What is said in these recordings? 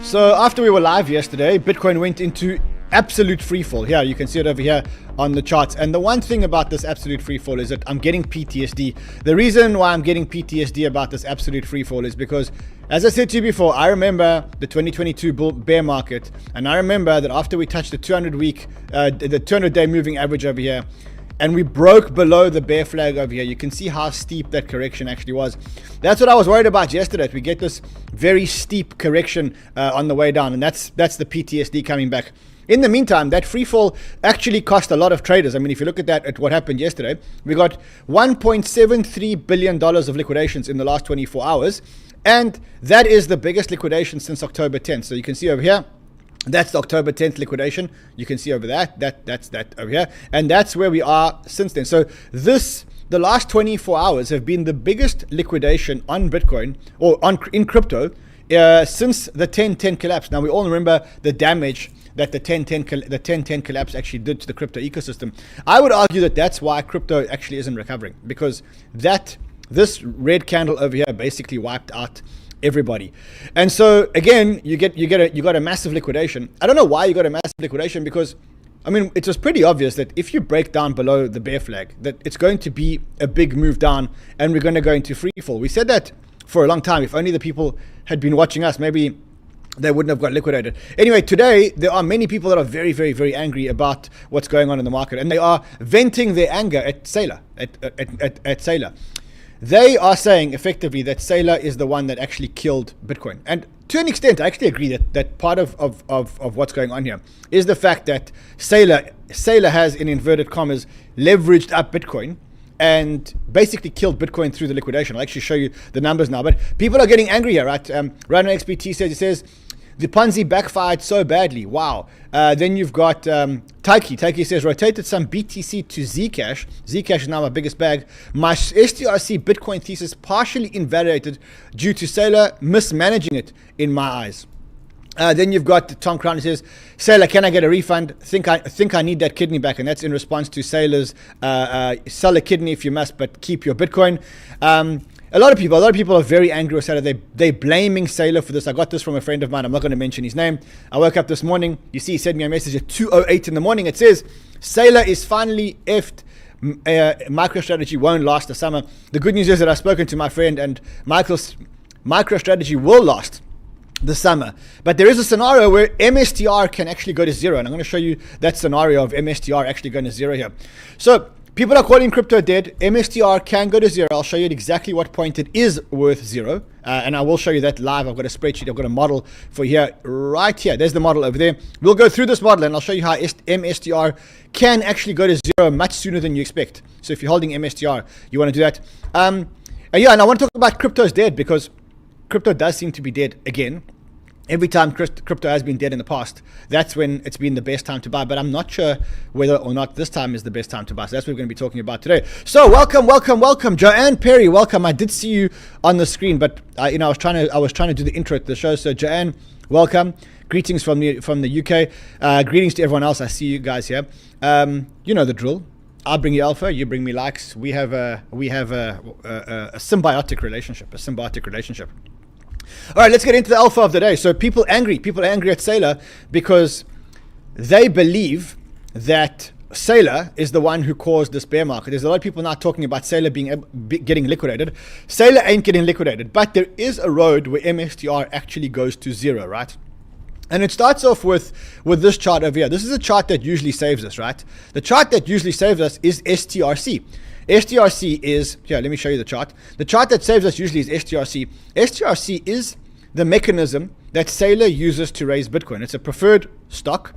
So after we were live yesterday, Bitcoin went into absolute free fall. Here, you can see it over here on the charts. And the one thing about this absolute free fall is that I'm getting PTSD. The reason why I'm getting PTSD about this absolute free fall is because, as I said to you before, I remember the 2022 bear market. And I remember that after we touched the 200-day moving average over here, and we broke below the bear flag over here, you can see how steep that correction actually was. That's what I was worried about yesterday, that we get this very steep correction on the way down, and that's the PTSD coming back. In the meantime, that free fall actually cost a lot of traders. I mean, if you look at what happened yesterday, we got $1.73 billion of liquidations in the last 24 hours, and that is the biggest liquidation since October 10th. So you can see over here, that's the October 10th liquidation. You can see over that's that over here. And that's where we are since then. So the last 24 hours have been the biggest liquidation on Bitcoin or in crypto since the 10-10 collapse. Now, we all remember the damage that the 10-10 collapse actually did to the crypto ecosystem. I would argue that that's why crypto actually isn't recovering, because this red candle over here basically wiped out everybody. And so again, you got a massive liquidation. I don't know why you got a massive liquidation, because I mean, it was pretty obvious that if you break down below the bear flag, that it's going to be a big move down and we're going to go into free fall. We said that for a long time. If only the people had been watching us, maybe they wouldn't have got liquidated. Anyway, today there are many people that are very, very, very angry about what's going on in the market, and they are venting their anger at Saylor, at Saylor. They are saying effectively that Saylor is the one that actually killed Bitcoin. And to an extent, I actually agree that part of what's going on here is the fact that Saylor has, in inverted commas, leveraged up Bitcoin and basically killed Bitcoin through the liquidation. I'll actually show you the numbers now. But people are getting angry here, right? Random XBT says, the Ponzi backfired so badly. Wow. Then you've got 𝗙𝗘𝗗𝗘. 𝗙𝗘𝗗𝗘 says, rotated some BTC to Zcash. Zcash is now my biggest bag. My STRC Bitcoin thesis partially invalidated due to Saylor mismanaging it in my eyes. Then you've got Tom Crown who says, Saylor, can I get a refund? Think I need that kidney back. And that's in response to Saylor's sell a kidney if you must, but keep your Bitcoin. A lot of people are very angry with Saylor. They're blaming Saylor for this. I got this from a friend of mine. I'm not going to mention his name. I woke up this morning. You see, he sent me a message at 2:08 in the morning. It says, Saylor is finally effed. MicroStrategy won't last the summer. The good news is that I've spoken to my friend, and MicroStrategy will last the summer. But there is a scenario where MSTR can actually go to zero. And I'm going to show you that scenario of MSTR actually going to zero here. So people are calling crypto dead. MSTR can go to zero. I'll show you at exactly what point it is worth zero. And I will show you that live. I've got a spreadsheet. I've got a model for here, right here. There's the model over there. We'll go through this model and I'll show you how MSTR can actually go to zero much sooner than you expect. So if you're holding MSTR, you want to do that. And I want to talk about crypto's dead, because crypto does seem to be dead again. Every time crypto has been dead in the past, that's when it's been the best time to buy. But I'm not sure whether or not this time is the best time to buy. So that's what we're going to be talking about today. So welcome. Joanne Perry, welcome. I did see you on the screen, but I was trying to do the intro to the show. So Joanne, welcome. Greetings from the UK. Greetings to everyone else. I see you guys here. You know the drill. I'll bring you alpha, you bring me likes. We have a symbiotic relationship. All right, let's get into the alpha of the day. So people are angry at Saylor because they believe that Saylor is the one who caused this bear market. There's a lot of people now talking about Saylor getting liquidated. Saylor ain't getting liquidated, but there is a road where MSTR actually goes to zero, right? And it starts off with this chart over here. This is a chart that usually saves us, right? The chart that usually saves us is STRC. STRC is, here, let me show you the chart. The chart that saves us usually is STRC. STRC is the mechanism that Saylor uses to raise Bitcoin. It's a preferred stock.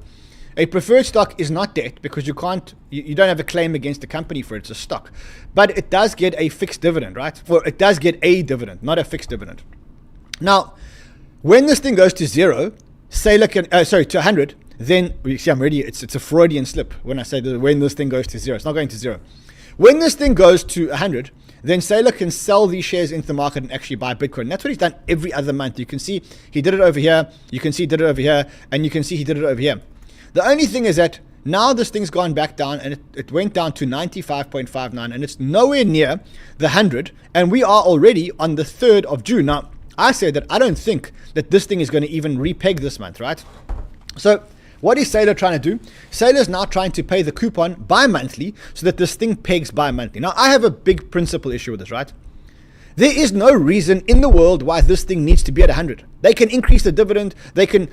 A preferred stock is not debt, because you don't have a claim against the company for it. It's a stock. But it does get a fixed dividend, right? Or it does get a dividend, not a fixed dividend. Now, when this thing goes to zero, Saylor can, to 100, then, you see, it's a Freudian slip when I say that when this thing goes to zero. It's not going to zero. When this thing goes to 100, then Saylor can sell these shares into the market and actually buy Bitcoin. And that's what he's done every other month. You can see he did it over here. You can see he did it over here. And you can see he did it over here. The only thing is that now this thing's gone back down, and it went down to 95.59, and it's nowhere near the 100. And we are already on the 3rd of June. Now, I said that I don't think that this thing is going to even repeg this month, right? So what is Saylor trying to do? Saylor is now trying to pay the coupon bi-monthly so that this thing pegs bi-monthly. Now, I have a big principle issue with this, right? There is no reason in the world why this thing needs to be at 100. They can increase the dividend. They can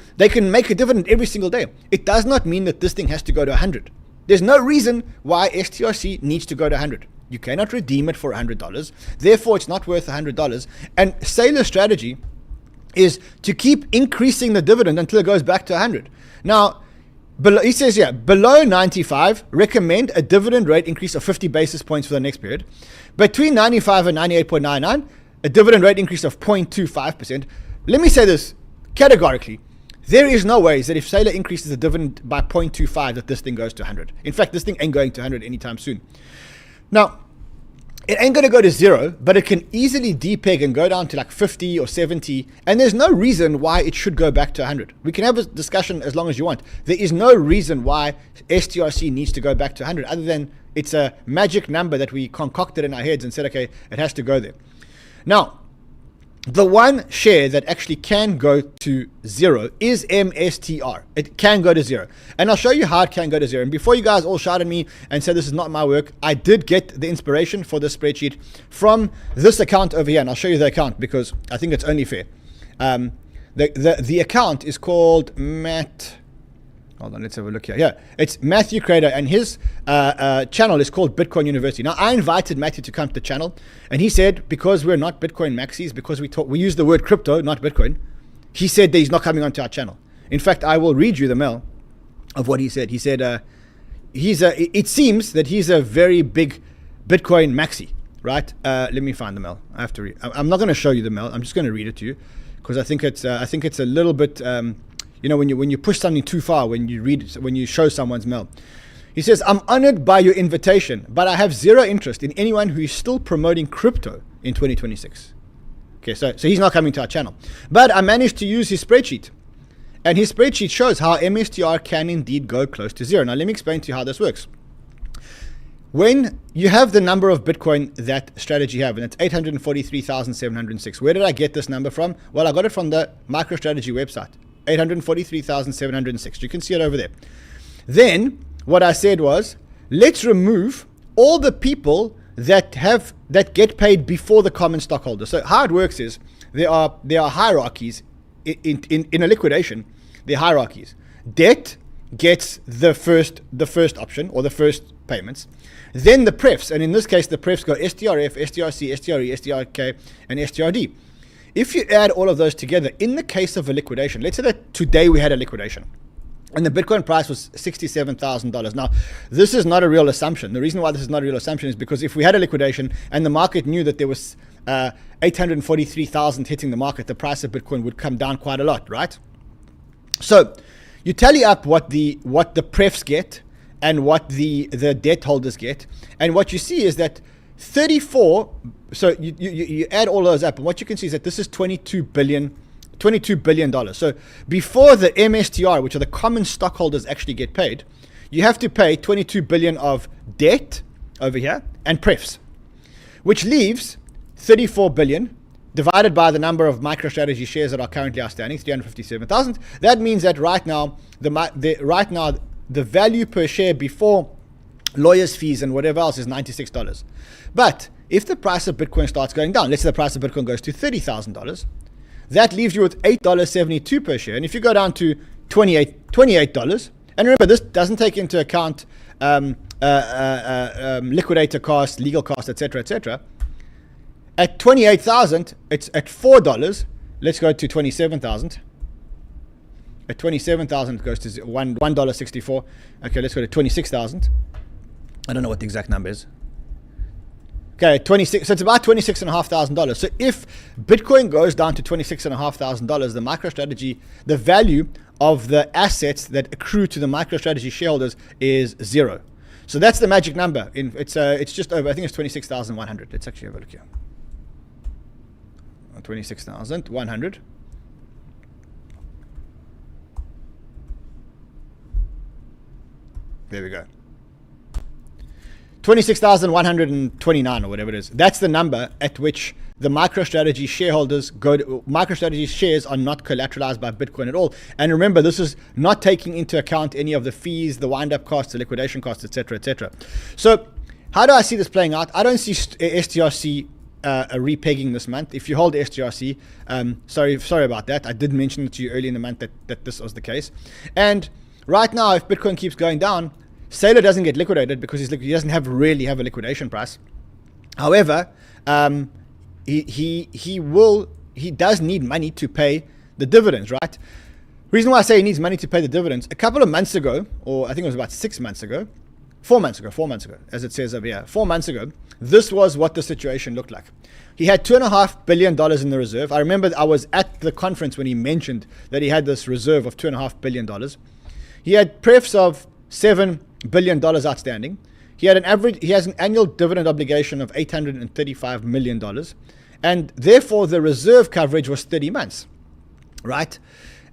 make a dividend every single day. It does not mean that this thing has to go to 100. There's no reason why STRC needs to go to 100. You cannot redeem it for $100. Therefore, it's not worth $100. And Saylor's strategy is to keep increasing the dividend until it goes back to 100. Now, he says here, below 95, recommend a dividend rate increase of 50 basis points for the next period. Between 95 and 98.99, a dividend rate increase of 0.25%. Let me say this categorically. There is no ways that if Saylor increases the dividend by 0.25 that this thing goes to 100. In fact, this thing ain't going to 100 anytime soon. Now, it ain't going to go to 0, but it can easily depeg and go down to like 50 or 70, and there's no reason why it should go back to 100. We can have a discussion as long as you want. There is no reason why STRC needs to go back to 100, other than it's a magic number that we concocted in our heads and said, okay, it has to go there. Now, the one share that actually can go to 0 is MSTR. It can go to 0. And I'll show you how it can go to 0. And before you guys all shout at me and say this is not my work, I did get the inspiration for this spreadsheet from this account over here. And I'll show you the account because I think it's only fair. The account is called Matt. Hold on, let's have a look here. Yeah, it's Matthew Crader, and his channel is called Bitcoin University. Now, I invited Matthew to come to the channel, and he said because we're not Bitcoin maxis, because we use the word crypto, not Bitcoin, he said that he's not coming onto our channel. In fact, I will read you the mail of what he said. He said it seems that he's a very big Bitcoin maxi, right? Let me find the mail. I have to read. I'm not going to show you the mail. I'm just going to read it to you because I think it's a little bit. You know, when you push something too far, when you show someone's mail. He says, I'm honored by your invitation, but I have zero interest in anyone who is still promoting crypto in 2026. Okay, so he's not coming to our channel. But I managed to use his spreadsheet. And his spreadsheet shows how MSTR can indeed go close to 0. Now, let me explain to you how this works. When you have the number of Bitcoin that strategy have, and it's 843,706. Where did I get this number from? Well, I got it from the MicroStrategy website. 843,706. You can see it over there. Then what I said was, let's remove all the people that get paid before the common stockholders. So how it works is there are hierarchies in a liquidation. There are hierarchies. Debt gets the first option or the first payments. Then the prefs, and in this case the prefs go STRF, STRC, STRE, STRK, and STRD. If you add all of those together, in the case of a liquidation, let's say that today we had a liquidation and the Bitcoin price was $67,000. Now, this is not a real assumption. The reason why this is not a real assumption is because if we had a liquidation and the market knew that there was 843,000 hitting the market, the price of Bitcoin would come down quite a lot, right? So you tally up what the prefs get and what the debt holders get, and what you see is that 34. So you add all those up, and what you can see is that this is $22 billion. So before the MSTR, which are the common stockholders, actually get paid, you have to pay $22 billion of debt over here and prefs, which leaves $34 billion divided by the number of MicroStrategy shares that are currently outstanding, 357,000. That means that right now the value per share before lawyers' fees and whatever else is $96. But if the price of Bitcoin starts going down, let's say the price of Bitcoin goes to $30,000, that leaves you with $8.72 per share. And if you go down to $28, and remember, this doesn't take into account liquidator costs, legal costs, etc., etc. At 28,000, it's at $4. Let's go to 27,000. At 27,000, it goes to $1.64. Okay, let's go to 26,000. I don't know what the exact number is. Okay, 26. So it's about $26,500. So if Bitcoin goes down to $26,500, the MicroStrategy, the value of the assets that accrue to the MicroStrategy shareholders is 0. So that's the magic number. It's just over. I think it's 26,100. Let's actually have a look here. 26,100. There we go. 26,129 or whatever it is. That's the number at which the MicroStrategy shareholders MicroStrategy shares are not collateralized by Bitcoin at all. And remember, this is not taking into account any of the fees, the wind-up costs, the liquidation costs, etc., etc. So how do I see this playing out? I don't see STRC repegging this month. If you hold STRC, sorry about that. I did mention it to you early in the month that this was the case. And right now, if Bitcoin keeps going down, Saylor doesn't get liquidated because he doesn't really have a liquidation price. However, he does need money to pay the dividends, right? Reason why I say he needs money to pay the dividends, a couple of months ago, or I think it was about 4 months ago, as it says over here, 4 months ago, this was what the situation looked like. He had $2.5 billion in the reserve. I remember I was at the conference when he mentioned that he had this reserve of $2.5 billion. He had prefs of $7 billion outstanding. He has an annual dividend obligation of $835 million. And therefore, the reserve coverage was 30 months, right?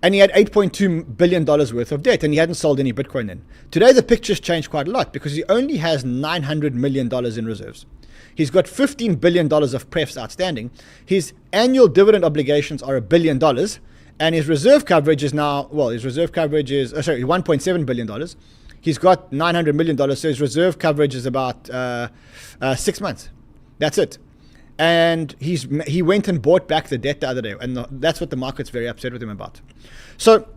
And he had $8.2 billion worth of debt, and he hadn't sold any Bitcoin then. Today, the picture's changed quite a lot because he only has $900 million in reserves. He's got $15 billion of prefs outstanding. His annual dividend obligations are $1 billion. And his reserve coverage is now, $1.7 billion. He's got $900 million, so his reserve coverage is about 6 months. That's it. And he went and bought back the debt the other day, and that's what the market's very upset with him about. So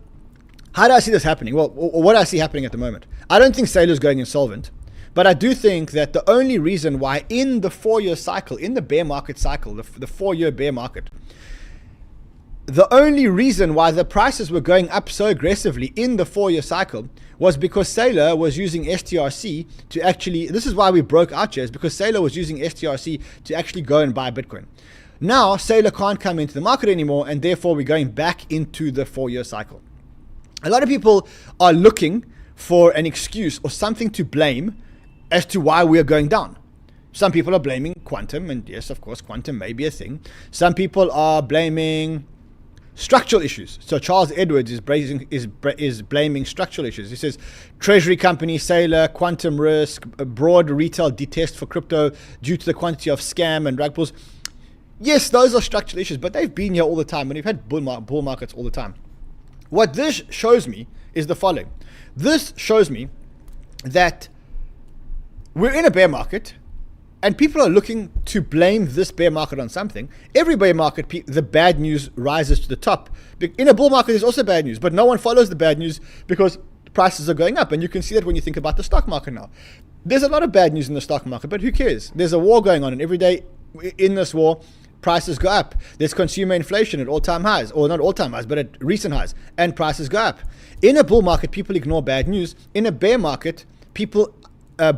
how do I see this happening? Well, what I see happening at the moment, I don't think Saylor's going insolvent, but I do think that the only reason why in the 4-year cycle, in the bear market cycle, the 4-year bear market, the only reason why the prices were going up so aggressively in the 4-year cycle was because Saylor was using STRC to actually, this is why we broke out shares, because Saylor was using STRC to actually go and buy Bitcoin. Now, Saylor can't come into the market anymore, and therefore we're going back into the 4-year cycle. A lot of people are looking for an excuse or something to blame as to why we're going down. Some people are blaming quantum, and yes, of course, quantum may be a thing. Some people are blaming structural issues. So Charles Edwards is blaming structural issues. He says treasury company, Saylor, quantum risk, a broad retail detest for crypto due to the quantity of scam and rug pulls. Yes, those are structural issues, but they've been here all the time, and we've had bull markets all the time. What this shows me is the following. This shows me that we're in a bear market, and people are looking to blame this bear market on something. Every bear market, the bad news rises to the top. In a bull market, there's also bad news, but no one follows the bad news because prices are going up. And you can see that when you think about the stock market now. There's a lot of bad news in the stock market, but who cares? There's a war going on, and every day in this war, prices go up. There's consumer inflation at all-time highs, or not all-time highs, but at recent highs, and prices go up. In a bull market, people ignore bad news. In a bear market, people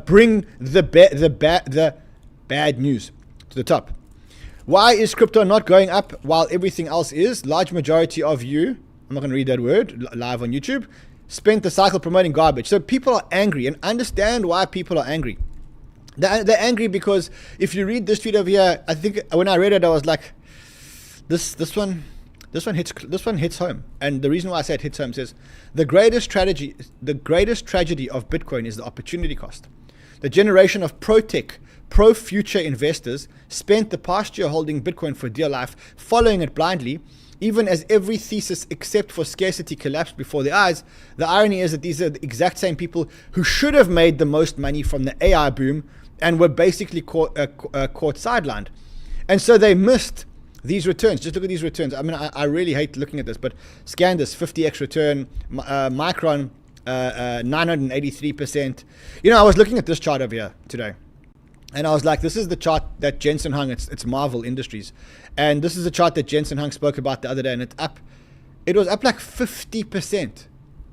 bring the bad news to the top. Why is crypto not going up while everything else is? Large majority of you, I'm not going to read that word live on YouTube, spent the cycle promoting garbage. So people are angry, and understand why people are angry. They're angry because if you read this tweet over here, I think when I read it, I was like, this one hits home. And the reason why I say it hits home says the greatest tragedy of Bitcoin is the opportunity cost. The generation of pro-tech, pro-future investors spent the past year holding Bitcoin for dear life, following it blindly, even as every thesis except for scarcity collapsed before their eyes. The irony is that these are the exact same people who should have made the most money from the AI boom and were basically caught sidelined. And so they missed these returns. Just look at these returns. I mean, I really hate looking at this, but scan this, 50x return, Micron, 983%. You know, I was looking at this chart over here today, and I was like, this is the chart that Jensen Huang, it's Marvel Industries. And this is the chart that Jensen Huang spoke about the other day, and it's up. It was up like 50%.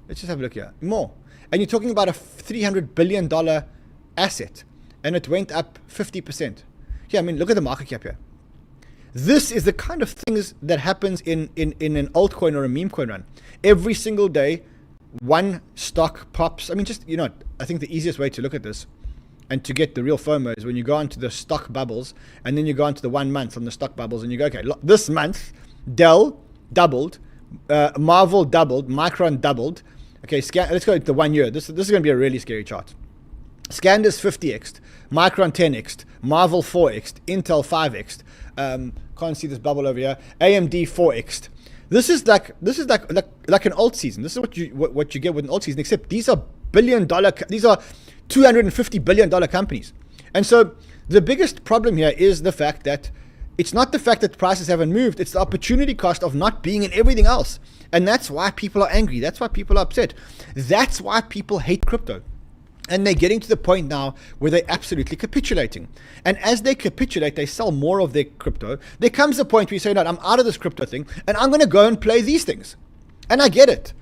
Let's just have a look here. More. And you're talking about a $300 billion asset, and it went up 50%. Yeah, I mean, look at the market cap here. This is the kind of things that happens in an altcoin or a meme coin run. Every single day, one stock pops. I mean, just, you know, I think the easiest way to look at this and to get the real FOMO is when you go onto the stock bubbles, and then you go onto the 1 month on the stock bubbles, and you go, okay, look, this month, Dell doubled, Marvel doubled, Micron doubled. Okay, let's go to the 1 year. This is going to be a really scary chart. Scandus 50x, Micron 10x, Marvel 4x, Intel 5x, can't see this bubble over here. AMD 4x. This is like an alt season. This is what you get with an alt season, except these are $250 billion companies. And so the biggest problem here is the fact that it's not the fact that prices haven't moved, it's the opportunity cost of not being in everything else. And that's why people are angry. That's why people are upset. That's why people hate crypto. And they're getting to the point now where they're absolutely capitulating. And as they capitulate, they sell more of their crypto. There comes a point where you say, no, I'm out of this crypto thing, and I'm going to go and play these things. And I get it.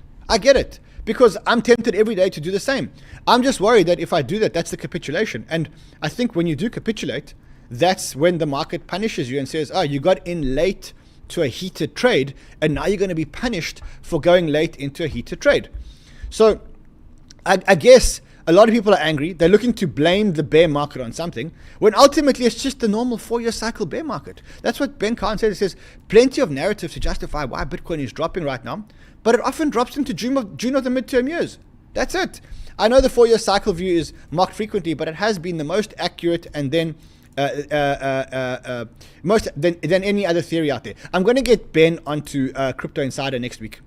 Because I'm tempted every day to do the same. I'm just worried that if I do that, that's the capitulation. And I think when you do capitulate, that's when the market punishes you and says, oh, you got in late to a heated trade, and now you're going to be punished for going late into a heated trade. So I guess a lot of people are angry. They're looking to blame the bear market on something, when ultimately it's just the normal 4-year cycle bear market. That's what Ben Kahn said. He says plenty of narratives to justify why Bitcoin is dropping right now, but it often drops into June of the midterm years. That's it. I know the 4-year cycle view is mocked frequently, but it has been the most accurate and then most than any other theory out there. I'm going to get Ben onto Crypto Insider next week.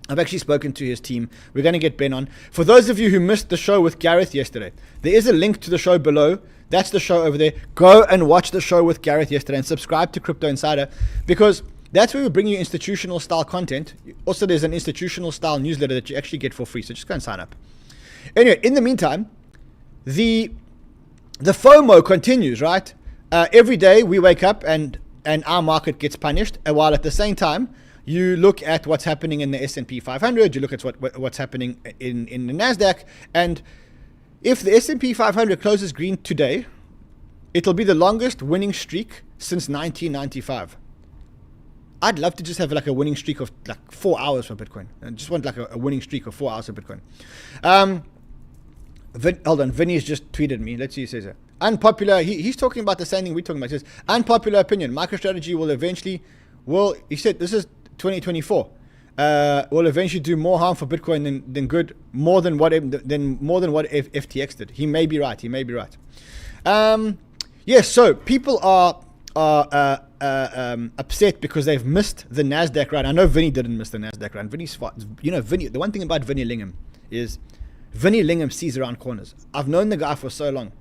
I've actually spoken to his team. We're going to get Ben on. For those of you who missed the show with Gareth yesterday, there is a link to the show below. That's the show over there. Go and watch the show with Gareth yesterday and subscribe to Crypto Insider, because that's where we bring you institutional style content. Also, there's an institutional style newsletter that you actually get for free. So just go and sign up. Anyway, in the meantime, the FOMO continues, right? Every day we wake up and our market gets punished, while at the same time, you look at what's happening in the S&P 500, you look at what's happening in the NASDAQ, and if the S&P 500 closes green today, it'll be the longest winning streak since 1995. I'd love to just have like a winning streak of like 4 hours for Bitcoin. I just want like a winning streak of 4 hours for Bitcoin. Hold on, Vinny's just tweeted me. Let's see, he says it. Unpopular, he's talking about the same thing we're talking about. He says, unpopular opinion, MicroStrategy will eventually, he said, this is 2024, will eventually do more harm for Bitcoin than good, more than what FTX did. He may be right. Yes, so people are upset because they've missed the NASDAQ run. I know Vinny didn't miss the NASDAQ run. Vinny, the one thing about Vinny Lingham is Vinny Lingham sees around corners. I've known the guy for so long,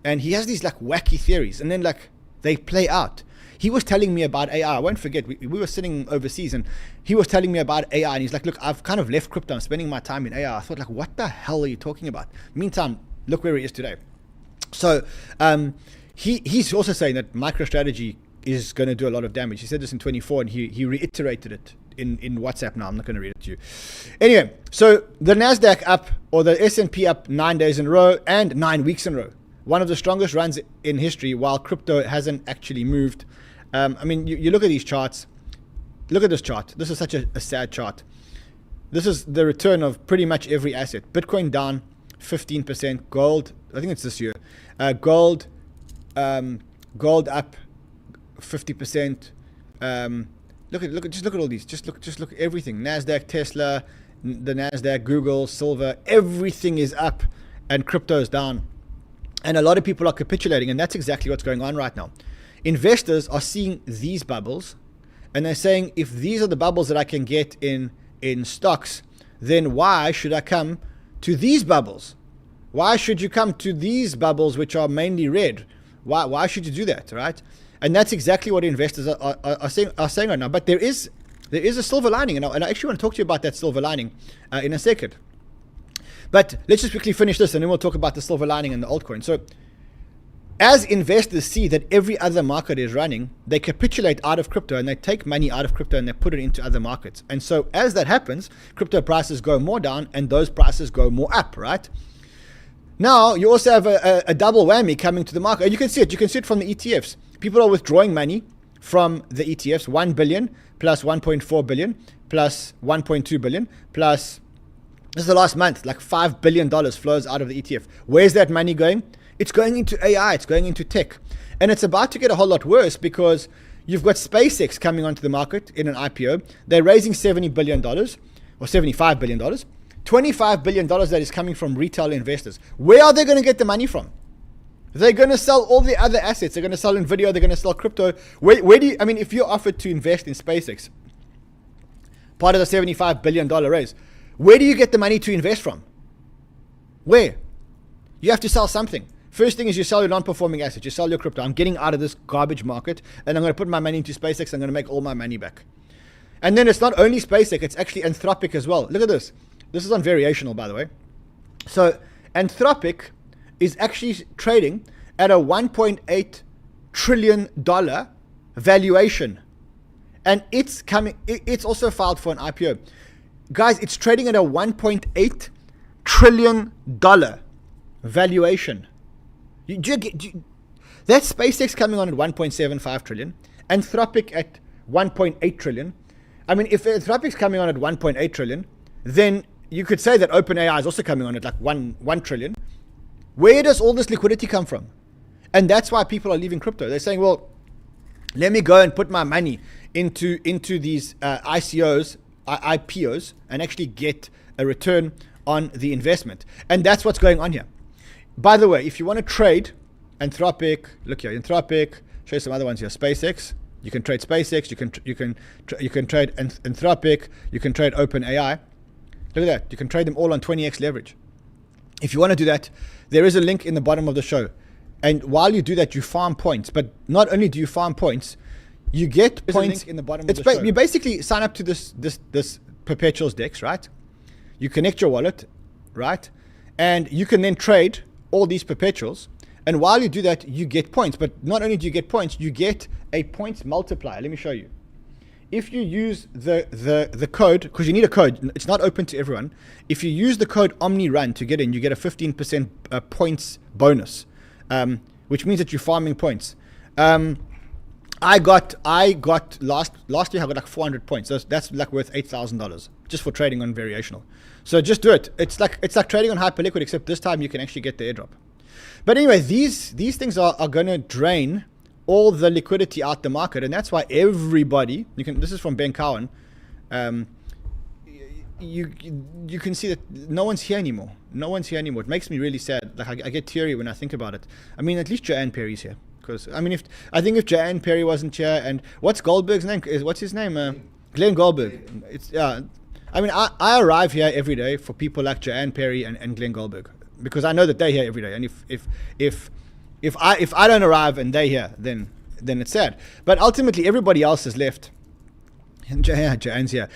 and he has these like wacky theories, and then like they play out. He was telling me about AI. I won't forget, we were sitting overseas, and he was telling me about AI, and he's like, look, I've kind of left crypto. I'm spending my time in AI. I thought, like, what the hell are you talking about? Meantime, look where he is today. So he's also saying that MicroStrategy is going to do a lot of damage. He said this in 24, and he reiterated it in WhatsApp now. I'm not going to read it to you. Anyway, so the NASDAQ up, or the S&P up 9 days in a row and 9 weeks in a row. One of the strongest runs in history, while crypto hasn't actually moved. I mean, you look at these charts. Look at this chart. This is such a sad chart. This is the return of pretty much every asset. Bitcoin down 15%. Gold, I think it's this year. Gold up 50%. Just look at all these. Just look at everything. Nasdaq, Tesla, the Nasdaq, Google, silver. Everything is up, and crypto is down. And a lot of people are capitulating, and that's exactly what's going on right now. Investors are seeing these bubbles, and they're saying, if these are the bubbles that I can get in stocks, then why should I come to these bubbles? Why should you come to these bubbles, which are mainly red? Why should you do that, right? And that's exactly what investors are saying right now. But there is a silver lining, and I actually want to talk to you about that silver lining in a second. But let's just quickly finish this, and then we'll talk about the silver lining and the altcoin. So as investors see that every other market is running, they capitulate out of crypto, and they take money out of crypto and they put it into other markets. And so as that happens, crypto prices go more down and those prices go more up, right? Now, you also have a double whammy coming to the market. You can see it. You can see it from the ETFs. People are withdrawing money from the ETFs, 1 billion plus 1.4 billion plus 1.2 billion plus, this is the last month, like $5 billion flows out of the ETF. Where's that money going? It's going into AI, it's going into tech. And it's about to get a whole lot worse, because you've got SpaceX coming onto the market in an IPO. They're raising $70 billion or $75 billion. $25 billion that is coming from retail investors. Where are they going to get the money from? They're going to sell all the other assets. They're going to sell Nvidia. They're going to sell crypto. Where do you, I mean, if you're offered to invest in SpaceX, part of the $75 billion raise, where do you get the money to invest from? Where? You have to sell something. First thing is you sell your non-performing assets. You sell your crypto. I'm getting out of this garbage market, and I'm going to put my money into SpaceX. I'm going to make all my money back. And then it's not only SpaceX, it's actually Anthropic as well. Look at this. This is on Variational, by the way. So Anthropic is actually trading at a $1.8 trillion valuation. And it's also filed for an IPO. Guys, it's trading at a $1.8 trillion valuation. That's SpaceX coming on at 1.75 trillion, Anthropic at 1.8 trillion. I mean, if Anthropic's coming on at 1.8 trillion, then you could say that OpenAI is also coming on at like 1 trillion. Where does all this liquidity come from? And that's why people are leaving crypto. They're saying, well, let me go and put my money into these ICOs, IPOs, and actually get a return on the investment. And that's what's going on here. By the way, if you want to trade Anthropic, look here, Anthropic, show you some other ones here, SpaceX. You can trade SpaceX, you can trade Anthropic, you can trade OpenAI. Look at that, you can trade them all on 20x leverage. If you want to do that, there is a link in the bottom of the show. And while you do that, you farm points. But not only do you farm points, you get points in the bottom of the show. You basically sign up to this Perpetuals DEX, right? You connect your wallet, right? And you can then trade all these perpetuals. And while you do that, you get points. But not only do you get points, you get a points multiplier. Let me show you. If you use the code, because you need a code, it's not open to everyone. If you use the code OmniRun to get in, you get a 15% points bonus, which means that you're farming points. I got last year I got like 400 points. So that's like worth $8,000 just for trading on Variational. So just do it. It's like trading on Hyperliquid, except this time you can actually get the airdrop. But anyway, these things are going to drain all the liquidity out the market, and that's why everybody, this is from Ben Cowan, you can see that no one's here anymore. No one's here anymore. It makes me really sad. Like I get teary when I think about it. I mean, at least Joanne Perry's here, because I mean, if Joanne Perry wasn't here, and what's Goldberg's name? What's his name? Glenn Goldberg. It's I mean, I arrive here every day for people like Joanne Perry and Glenn Goldberg, because I know that they're here every day, and if I don't arrive and they're here, then it's sad. But ultimately, everybody else has left. And Joanne's here.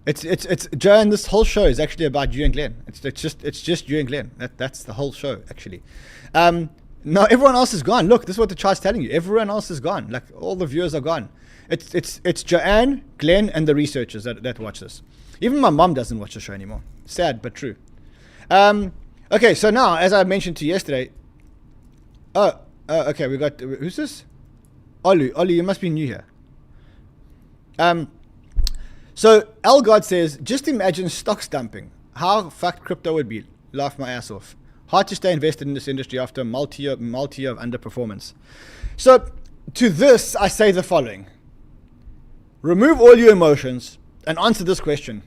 It's Joanne. This whole show is actually about you and Glenn. It's just you and Glenn. That's the whole show actually. No, everyone else is gone. Look, this is what the chart's telling you. Everyone else is gone. Like all the viewers are gone. It's Joanne, Glenn, and the researchers that watch this. Even my mom doesn't watch the show anymore. Sad but true. Okay, so now, as I mentioned to you yesterday. Okay, we got, who's this? Olu, you must be new here. So God says, just imagine stocks dumping. How fucked crypto would be. Laugh my ass off. Hard to stay invested in this industry after a multi-year of underperformance. So to this, I say the following. Remove all your emotions and answer this question.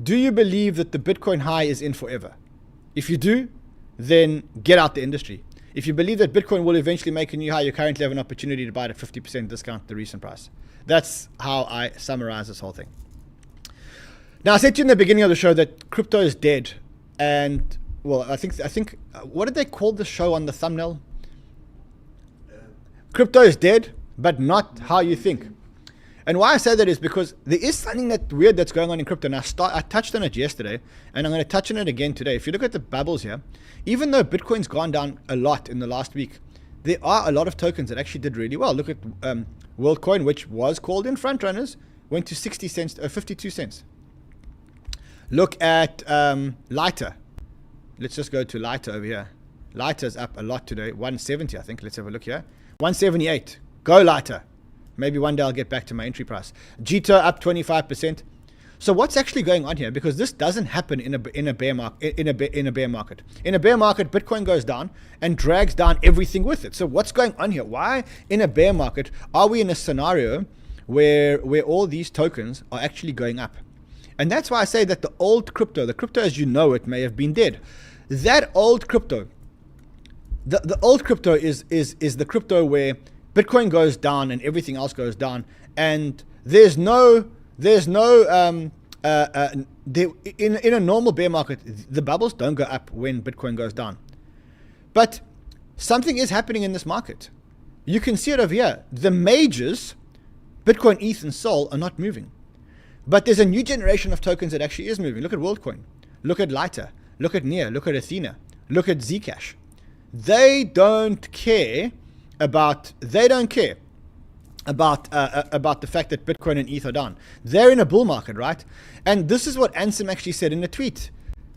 Do you believe that the Bitcoin high is in forever? If you do, then get out the industry. If you believe that Bitcoin will eventually make a new high, you currently have an opportunity to buy at a 50% discount to the recent price. That's how I summarize this whole thing. Now, I said to you in the beginning of the show that crypto is dead. And, well, I think what did they call the show on the thumbnail? Crypto is dead, but not how you think. And why I say that is because there is something weird that's going on in crypto. And I touched on it yesterday, and I'm going to touch on it again today. If you look at the bubbles here, even though Bitcoin's gone down a lot in the last week, there are a lot of tokens that actually did really well. Look at WorldCoin, which was called in frontrunners, went to 60 cents, 52 cents. Look at Lighter. Let's just go to Lighter over here. Lighter's up a lot today, 170, I think. Let's have a look here. 178. Go Lighter. Maybe one day I'll get back to my entry price. Jito up 25%. So what's actually going on here? Because this doesn't happen in a bear market. In a bear market, Bitcoin goes down and drags down everything with it. So what's going on here? Why in a bear market are we in a scenario where all these tokens are actually going up? And that's why I say that the old crypto, the crypto as you know it, may have been dead. That old crypto the old crypto is the crypto where Bitcoin goes down and everything else goes down, and in a normal bear market, the bubbles don't go up when Bitcoin goes down. But something is happening in this market. You can see it over here. The majors, Bitcoin, ETH, and Sol, are not moving. But there's a new generation of tokens that actually is moving. Look at WorldCoin. Look at Lighter. Look at Near. Look at Athena. Look at Zcash. They don't care about the fact that Bitcoin and ETH are down. They're in a bull market, right? And this is what Ansem actually said in a tweet,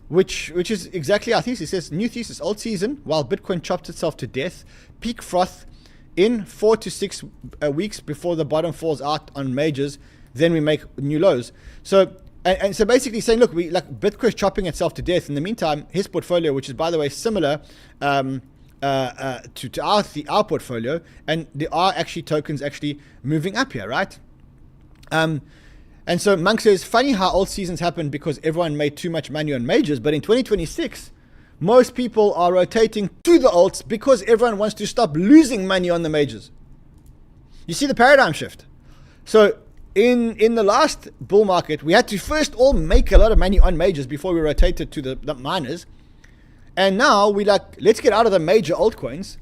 which is exactly our thesis. He says, new thesis, old season, while Bitcoin chops itself to death, peak froth in 4 to 6 weeks before the bottom falls out on majors, then we make new lows. So and so basically saying, look, Bitcoin's chopping itself to death. In the meantime, his portfolio, which is by the way similar to our portfolio, and there are actually tokens actually moving up here, right? And so Monk says, funny how old seasons happen because everyone made too much money on majors, but in 2026, most people are rotating to the alts because everyone wants to stop losing money on the majors. You see the paradigm shift. So in the last bull market, we had to first all make a lot of money on majors before we rotated to the miners. And now we let's get out of the major altcoins.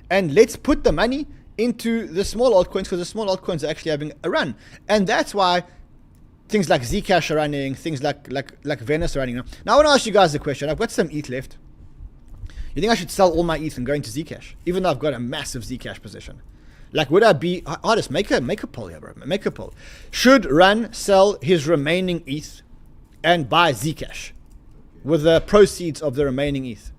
And let's put the money into the small altcoins, because the small altcoins are actually having a run. And that's why things like Zcash are running, things like Venice are running. Now I want to ask you guys a question. I've got some ETH left. You think I should sell all my ETH and go into Zcash, even though I've got a massive Zcash position? Would I be artist? Make a poll here, bro. Make a poll. Should Run sell his remaining ETH and buy Zcash with the proceeds of the remaining ETH?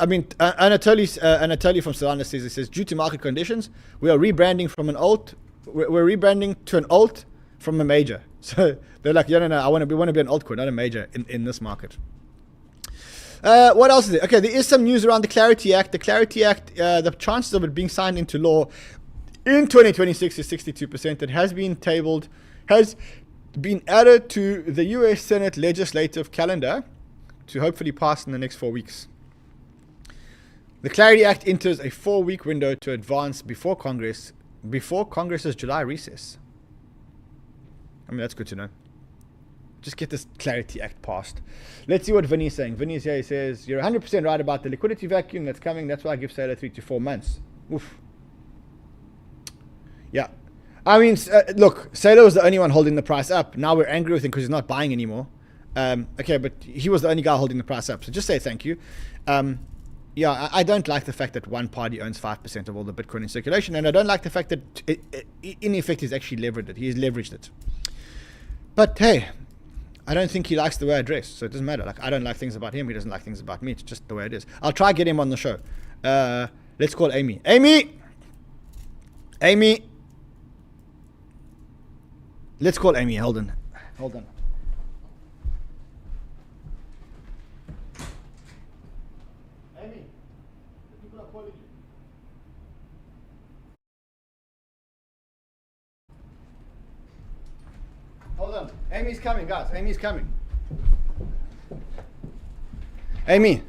I mean, Anatoly from Solana says, due to market conditions, we are rebranding from an alt. We're rebranding to an alt from a major. So they're like, no, I want to be an altcoin, not a major in this market. What else is there? Okay, there is some news around the Clarity Act. The Clarity Act, the chances of it being signed into law in 2026 is 62%. It has been added to the US Senate legislative calendar to hopefully pass in the next 4 weeks. The Clarity Act enters a 4-week window to advance before Congress's July recess. I mean, that's good to know. Just get this Clarity Act passed. Let's see what Vinny's saying. Vinny's here. He says, you're 100% right about the liquidity vacuum that's coming. That's why I give Saylor 3 to 4 months. Oof. Yeah. I mean, look, Saylor was the only one holding the price up. Now we're angry with him because he's not buying anymore. Okay, but he was the only guy holding the price up. So just say thank you. Yeah, I don't like the fact that one party owns 5% of all the Bitcoin in circulation. And I don't like the fact that, in effect, he's actually leveraged it. He's leveraged it. But hey, I don't think he likes the way I dress, so it doesn't matter. I don't like things about him. He doesn't like things about me. It's just the way it is. I'll try to get him on the show. Let's call Amy. Amy! Let's call Amy. Hold on. Amy, the people are calling you. Hold on. Amy's coming, guys. Amy's coming. Amy,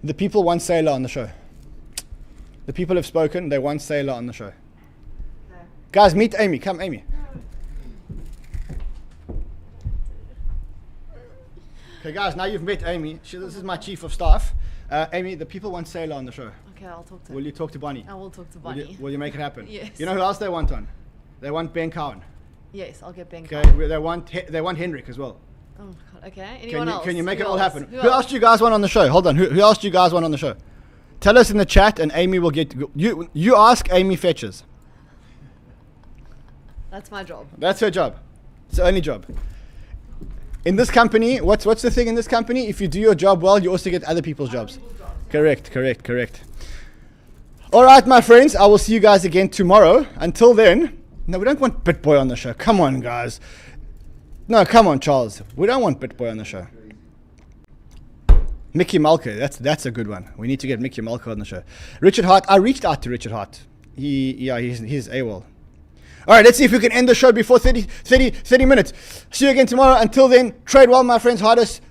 the people want Saylor on the show. The people have spoken. They want Saylor on the show. No. Guys, meet Amy. Come, Amy. No. Okay, guys, now you've met Amy. This is my chief of staff. Amy, the people want Saylor on the show. Okay, I'll talk to her. Will you talk to Bonnie? I will talk to Bonnie. Will you make it happen? Yes. You know who else they want on? They want Ben Cowan. Yes, I'll get Ben Okay, Cowan. they want Henrik as well. Oh, God. Okay. Anyone else? Can you make Who it all else? happen? Who Who else do you guys want on the show? Hold on. Who else do you guys want on the show? Tell us in the chat, and Amy will get you. Ask Amy Fetches. That's my job. That's her job. It's the only job. In this company, what's the thing in this company? If you do your job well, you also get other people's jobs. Correct. All right, my friends. I will see you guys again tomorrow. Until then, no, we don't want BitBoy on the show. Come on, guys. No, come on, Charles. We don't want BitBoy on the show. 𝗕𝗓𝗙𝗘𝗓. That's a good one. We need to get 𝗕𝗓𝗙𝗘𝗓 on the show. Richard Hart. I reached out to Richard Hart. He's AWOL. All right, let's see if we can end the show before 30 minutes. See you again tomorrow. Until then, trade well, my friends. Hardest.